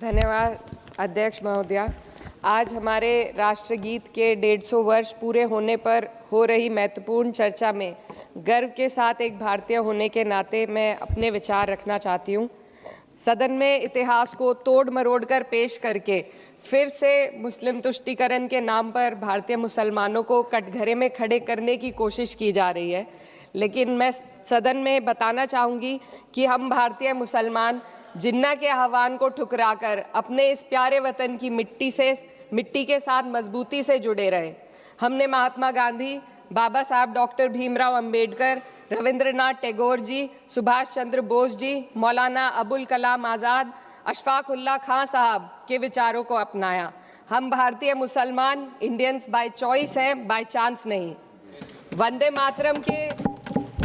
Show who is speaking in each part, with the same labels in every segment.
Speaker 1: धन्यवाद अध्यक्ष महोदया। आज हमारे राष्ट्रगीत के 150 वर्ष पूरे होने पर हो रही महत्वपूर्ण चर्चा में गर्व के साथ एक भारतीय होने के नाते मैं अपने विचार रखना चाहती हूँ। सदन में इतिहास को तोड़ मरोड़ कर पेश करके फिर से मुस्लिम तुष्टीकरण के नाम पर भारतीय मुसलमानों को कटघरे में खड़े करने की कोशिश की जा रही है। लेकिन मैं सदन में बताना चाहूँगी कि हम भारतीय मुसलमान जिन्ना के आह्वान को ठुकराकर अपने इस प्यारे वतन की मिट्टी के साथ मजबूती से जुड़े रहे। हमने महात्मा गांधी, बाबा साहब डॉक्टर भीमराव अंबेडकर, रविंद्रनाथ टैगोर जी, सुभाष चंद्र बोस जी, मौलाना अबुल कलाम आज़ाद, अशफाक उल्लाह खां साहब के विचारों को अपनाया। हम भारतीय मुसलमान इंडियंस बाय चॉइस हैं, बाय चांस नहीं। वंदे मातरम के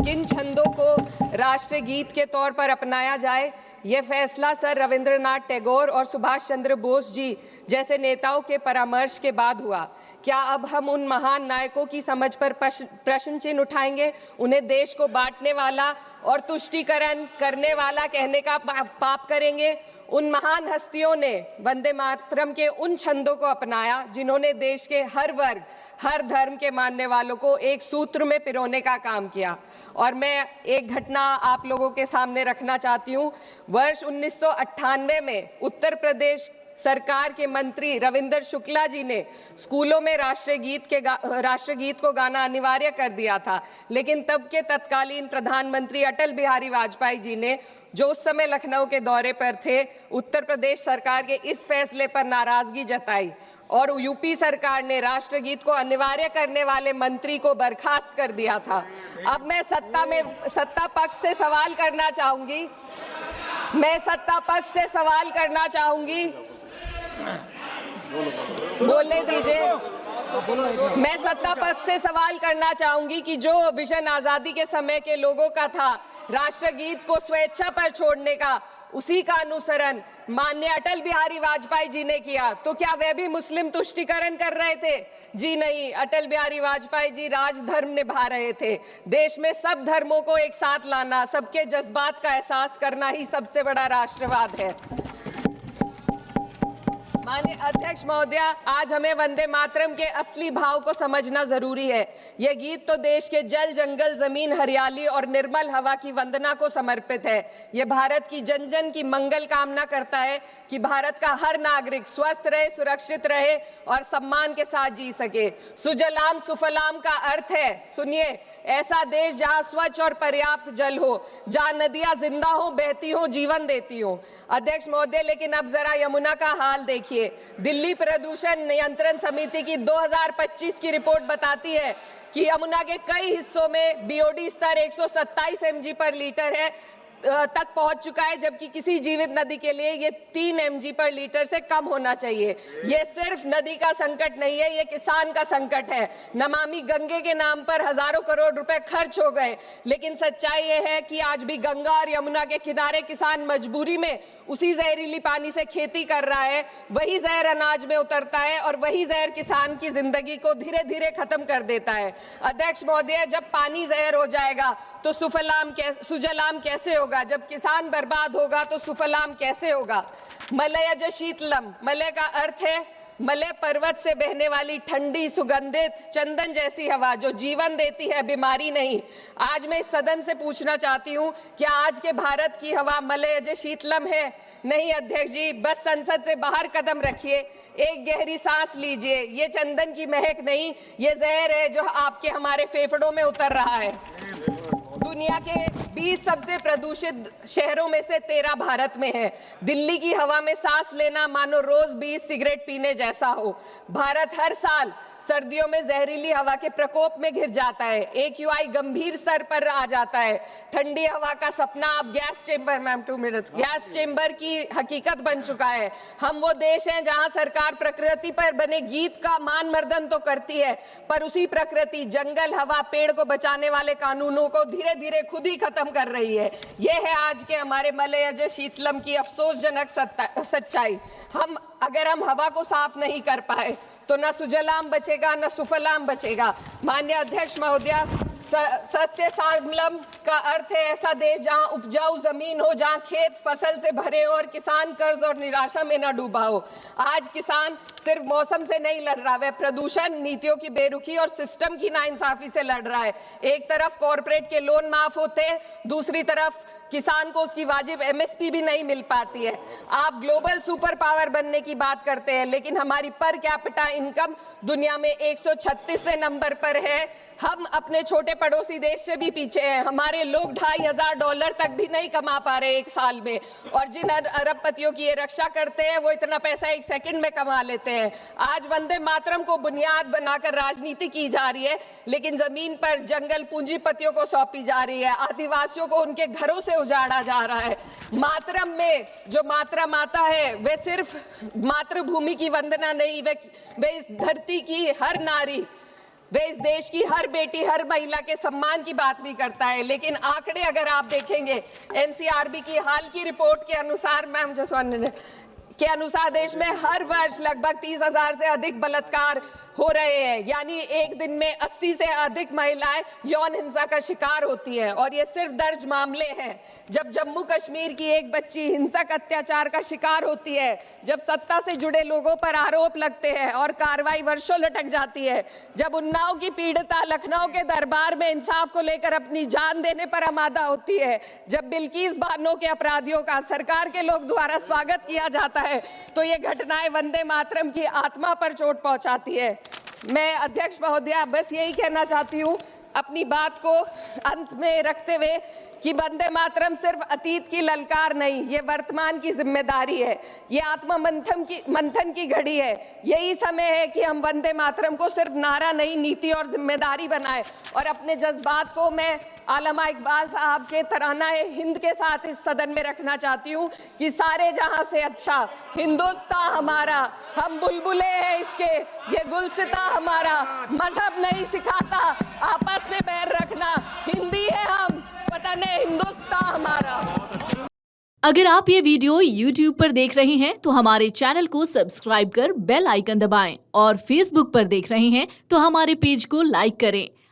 Speaker 1: किन छंदों को राष्ट्रगीत के तौर पर अपनाया जाए, यह फैसला सर रविंद्रनाथ टैगोर और सुभाष चंद्र बोस जी जैसे नेताओं के परामर्श के बाद हुआ। क्या अब हम उन महान नायकों की समझ पर प्रश्न चिन्ह उठाएंगे? उन्हें देश को बांटने वाला और तुष्टीकरण करने वाला कहने का पाप करेंगे? उन महान हस्तियों ने वंदे मातरम के उन छंदों को अपनाया जिन्होंने देश के हर वर्ग, हर धर्म के मानने वालों को एक सूत्र में पिरोने का काम किया। और मैं एक घटना आप लोगों के सामने रखना चाहती हूँ। वर्ष 1998 में उत्तर प्रदेश सरकार के मंत्री रविंदर शुक्ला जी ने स्कूलों में राष्ट्रगीत को गाना अनिवार्य कर दिया था। लेकिन तब के तत्कालीन प्रधानमंत्री अटल बिहारी वाजपेयी जी ने, जो उस समय लखनऊ के दौरे पर थे, उत्तर प्रदेश सरकार के इस फैसले पर नाराजगी जताई और यूपी सरकार ने राष्ट्रगीत को अनिवार्य करने वाले मंत्री को बर्खास्त कर दिया था। अब मैं सत्ता पक्ष से सवाल करना चाहूंगी। बोलने दीजिए। मैं सत्ता पक्ष से सवाल करना चाहूंगी कि जो विजन आजादी के समय के लोगों का था राष्ट्रगीत को स्वेच्छा पर छोड़ने का, उसी का अनुसरण माननीय अटल बिहारी वाजपेयी जी ने किया, तो क्या वह भी मुस्लिम तुष्टीकरण कर रहे थे? जी नहीं, अटल बिहारी वाजपेयी जी राजधर्म निभा रहे थे। देश में सब धर्मों को एक साथ लाना, सबके जज्बात का एहसास करना ही सबसे बड़ा राष्ट्रवाद है। माननीय अध्यक्ष महोदया, आज हमें वंदे मातरम के असली भाव को समझना जरूरी है। यह गीत तो देश के जल, जंगल, जमीन, हरियाली और निर्मल हवा की वंदना को समर्पित है। यह भारत की जन जन की मंगल कामना करता है कि भारत का हर नागरिक स्वस्थ रहे, सुरक्षित रहे और सम्मान के साथ जी सके। सुजलाम सुफलाम का अर्थ है, सुनिए, ऐसा देश जहां स्वच्छ और पर्याप्त जल हो, जहां नदियां जिंदा हो, बहती हो, जीवन देती हो। अध्यक्ष महोदय, लेकिन अब जरा यमुना का हाल देखिए। दिल्ली प्रदूषण नियंत्रण समिति की 2025 की रिपोर्ट बताती है कि यमुना के कई हिस्सों में बीओडी स्तर 127 mg पर लीटर है तक पहुंच चुका है, जबकि किसी जीवित नदी के लिए ये 3 mg पर लीटर से कम होना चाहिए। ये सिर्फ नदी का संकट नहीं है, ये किसान का संकट है। नमामि गंगे के नाम पर हजारों करोड़ रुपए खर्च हो गए, लेकिन सच्चाई ये है कि आज भी गंगा और यमुना के किनारे किसान मजबूरी में उसी जहरीली पानी से खेती कर रहा है। वही जहर अनाज में उतरता है और वही जहर किसान की जिंदगी को धीरे धीरे खत्म कर देता है। अध्यक्ष महोदय, जब पानी जहर हो जाएगा तो सुजलाम कैसे होगा? जब किसान बर्बाद होगा तो सुफलाम कैसे होगा? मलयज शीतलम, मलय का अर्थ है मलय पर्वत से बहने वाली ठंडी, सुगंधित, चंदन जैसी हवा जो जीवन देती है, बीमारी नहीं। आज मैं इस सदन से पूछना चाहती हूँ, क्या आज के भारत की हवा मलयज शीतलम है? नहीं अध्यक्ष जी, बस संसद से बाहर कदम रखिए, एक गहरी सांस लीजिए। ये चंदन की महक नहीं, ये जहर है जो आपके हमारे फेफड़ों में उतर रहा है। दुनिया के 20 सबसे प्रदूषित शहरों में से 13 भारत में है। दिल्ली की हवा में सांस लेना मानो रोज 20 सिगरेट पीने जैसा हो। भारत हर साल सर्दियों में जहरीली हवा के प्रकोप में घिर जाता है। AQI गंभीर स्तर पर आ जाता है। ठंडी हवा का सपना अब गैस चेंबर की हकीकत बन चुका है। हम वो देश हैं जहां सरकार प्रकृति पर बने गीत का मान मर्दन तो करती है, पर उसी प्रकृति, जंगल, हवा, पेड़ को बचाने वाले कानूनों को धीरे धीरे खुद ही खत्म कर रही है। ये है आज के हमारे मलयज शीतलम की अफसोसजनक सच्चाई। अगर हम हवा को साफ नहीं कर पाए तो न सुजलाम बचेगा, न सुफलाम बचेगा। माननीय अध्यक्ष महोदया, सस्य श्यामलम का अर्थ है ऐसा देश जहां उपजाऊ जमीन हो, जहां खेत फसल से भरे हो और किसान कर्ज और निराशा में न डूबा हो। आज किसान सिर्फ मौसम से नहीं लड़ रहा, वह प्रदूषण, नीतियों की बेरुखी और सिस्टम की नाइंसाफी से लड़ रहा है। एक तरफ कॉरपोरेट के लोन माफ होते हैं, दूसरी तरफ किसान को उसकी वाजिब एमएसपी भी नहीं मिल पाती है। आप ग्लोबल सुपर पावर बनने की बात करते हैं, लेकिन हमारी पर कैपिटा इनकम दुनिया में 136वें नंबर पर है। हम अपने छोटे पड़ोसी देश से भी पीछे हैं। हमारे लोग $2,500 तक भी नहीं कमा पा रहे एक साल में, और जिन अरबपतियों की ये रक्षा करते हैं वो इतना पैसा एक सेकंड में कमा लेते हैं। आज वंदे मातरम को बुनियाद बनाकर राजनीति की जा रही है, लेकिन जमीन पर जंगल पूंजीपतियों को सौंपी जा रही है। आदिवासियों को उनके घरों से उजाड़ा जा रहा है। मातरम में जो मातरा माता है वे सिर्फ मातृभूमि की वंदना नहीं, वे इस धरती की हर नारी, वे इस देश की हर बेटी, हर महिला के सम्मान की बात भी करता है। लेकिन आंकड़े अगर आप देखेंगे, एनसीआरबी की हाल की रिपोर्ट के अनुसार, मैम जसवंत के अनुसार देश में हर वर्ष लगभग 30,000 से अधिक बलात्कार हो रहे हैं। यानी एक दिन में 80 से अधिक महिलाएं यौन हिंसा का शिकार होती हैं, और ये सिर्फ दर्ज मामले हैं। जब जम्मू कश्मीर की एक बच्ची हिंसक अत्याचार का शिकार होती है, जब सत्ता से जुड़े लोगों पर आरोप लगते हैं और कार्रवाई वर्षों लटक जाती है, जब उन्नाव की पीड़िता लखनऊ के दरबार में इंसाफ को लेकर अपनी जान देने पर आमादा होती है, जब बिल्किस बानो के अपराधियों का सरकार के लोग द्वारा स्वागत किया जाता है, तो ये घटनाएं वंदे मातरम की आत्मा पर चोट पहुंचाती है। मैं अध्यक्ष महोदया बस यही कहना चाहती हूँ अपनी बात को अंत में रखते हुए कि वंदे मातरम सिर्फ अतीत की ललकार नहीं, ये वर्तमान की जिम्मेदारी है। ये आत्म मंथन की घड़ी है। यही समय है कि हम वंदे मातरम को सिर्फ नारा नहीं, नीति और जिम्मेदारी बनाएं। और अपने जज्बात को मैं आलमा इकबाल साहब के तराना-ए हिंद के साथ इस सदन में रखना चाहती हूँ कि सारे जहां से अच्छा हिंदुस्तान हमारा, हम बुलबुले हैं इसके, ये गुलसिता हमारा, मजहब नहीं सिखाता आपस में बैर रखना, हिंदी है हम, वतन है हिंदुस्तान हमारा।
Speaker 2: अगर आप ये वीडियो YouTube पर देख रहे हैं तो हमारे चैनल को सब्सक्राइब कर बेल आइकन दबाएं, और Facebook पर देख रहे हैं तो हमारे पेज को लाइक करें।